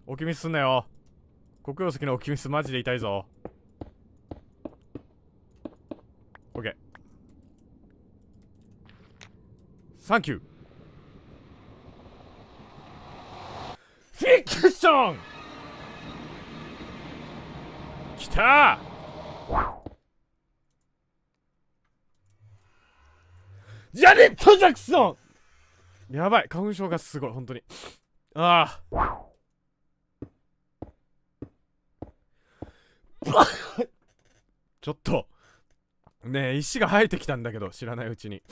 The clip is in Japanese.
置きミスすんなよ。黒曜石の置きミスマジで痛いぞ。オッケー。サンキュー。フィクション。きたー。ジャネット・ジャクソン。やばい、花粉症がすごい、本当に。ああ。ちょっとねえ、石が生えてきたんだけど、知らないうちに。